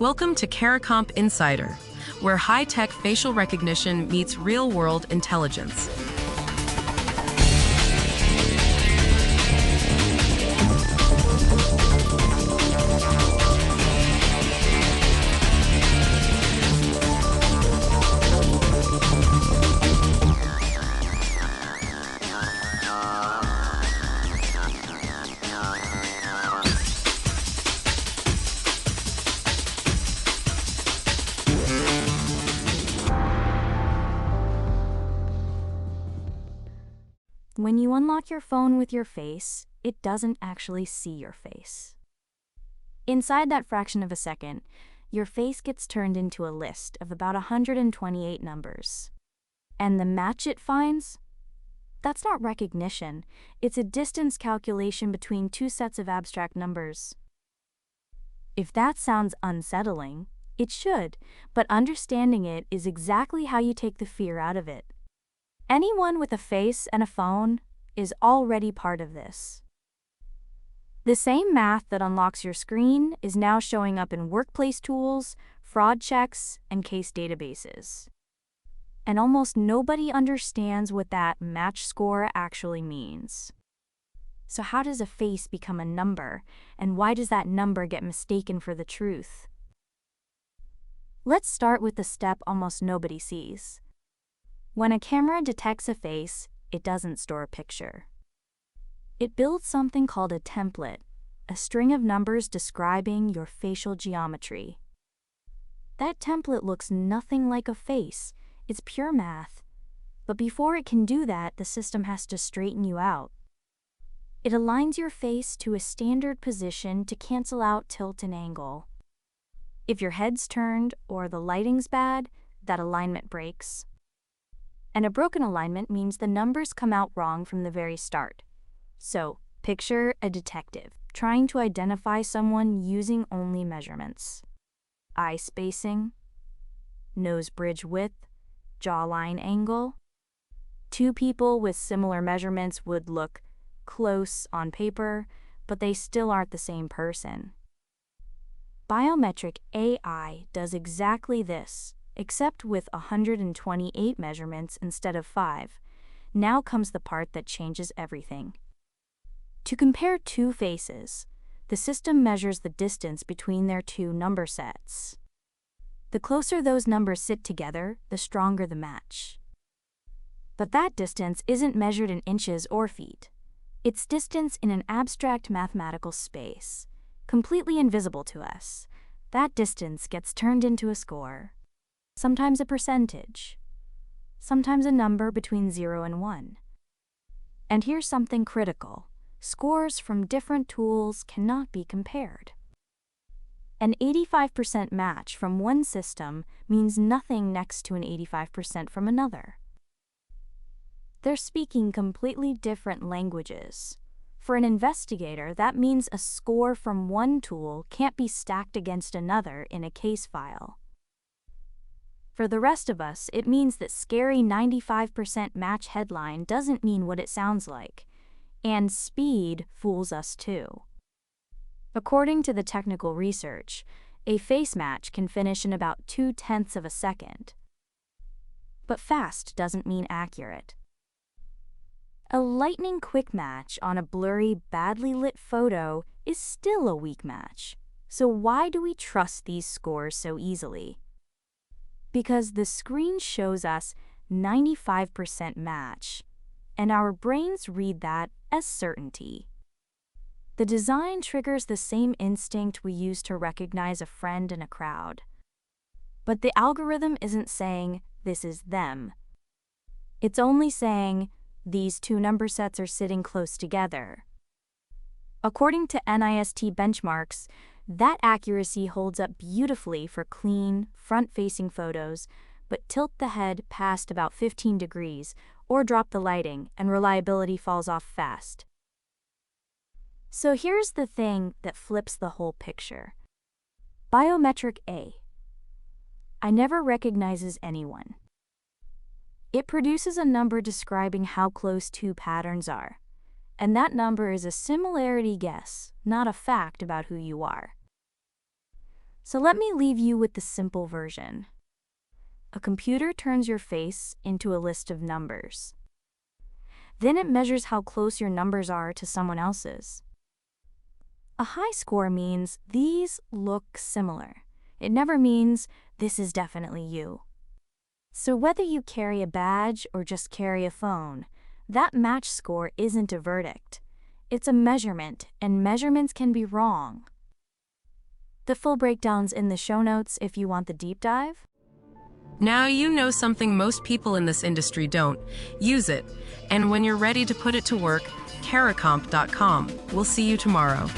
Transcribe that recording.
Welcome to Caricomp Insider, where high-tech facial recognition meets real-world intelligence. When you unlock your phone with your face, it doesn't actually see your face. Inside that fraction of a second, your face gets turned into a list of about 128 numbers. And the match it finds? That's not recognition. It's a distance calculation between two sets of abstract numbers. If that sounds unsettling, it should, but understanding it is exactly how you take the fear out of it. Anyone with a face and a phone is already part of this. The same math that unlocks your screen is now showing up in workplace tools, fraud checks, and case databases. And almost nobody understands what that match score actually means. So how does a face become a number, and why does that number get mistaken for the truth? Let's start with the step almost nobody sees. When a camera detects a face, it doesn't store a picture. It builds something called a template, a string of numbers describing your facial geometry. That template looks nothing like a face. It's pure math. But before it can do that, the system has to straighten you out. It aligns your face to a standard position to cancel out tilt and angle. If your head's turned or the lighting's bad, that alignment breaks. And a broken alignment means the numbers come out wrong from the very start. So, picture a detective trying to identify someone using only measurements. Eye spacing, nose bridge width, jawline angle. Two people with similar measurements would look close on paper, but they still aren't the same person. Biometric AI does exactly this, except with 128 measurements instead of 5. Now comes the part that changes everything. To compare two faces, the system measures the distance between their two number sets. The closer those numbers sit together, the stronger the match. But that distance isn't measured in inches or feet. It's distance in an abstract mathematical space, completely invisible to us. That distance gets turned into a score. Sometimes a percentage, sometimes a number between 0 and 1. And here's something critical. Scores from different tools cannot be compared. An 85% match from one system means nothing next to an 85% from another. They're speaking completely different languages. For an investigator, that means a score from one tool can't be stacked against another in a case file. For the rest of us, it means that scary 95% match headline doesn't mean what it sounds like. And speed fools us too. According to the technical research, a face match can finish in about 0.2 of a second. But fast doesn't mean accurate. A lightning-quick match on a blurry, badly lit photo is still a weak match. So why do we trust these scores so easily? Because the screen shows us 95% match, and our brains read that as certainty. The design triggers the same instinct we use to recognize a friend in a crowd. But the algorithm isn't saying, this is them. It's only saying, these two number sets are sitting close together. According to NIST benchmarks, that accuracy holds up beautifully for clean, front-facing photos, but tilt the head past about 15 degrees or drop the lighting and reliability falls off fast. So here's the thing that flips the whole picture. Biometric AI never recognizes anyone. It produces a number describing how close two patterns are, and that number is a similarity guess, not a fact about who you are. So let me leave you with the simple version. A computer turns your face into a list of numbers. Then it measures how close your numbers are to someone else's. A high score means these look similar. It never means this is definitely you. So whether you carry a badge or just carry a phone, that match score isn't a verdict. It's a measurement, and measurements can be wrong. The full breakdown's in the show notes if you want the deep dive. Now you know something most people in this industry don't. Use it. And when you're ready to put it to work, Caracomp.com. We'll see you tomorrow.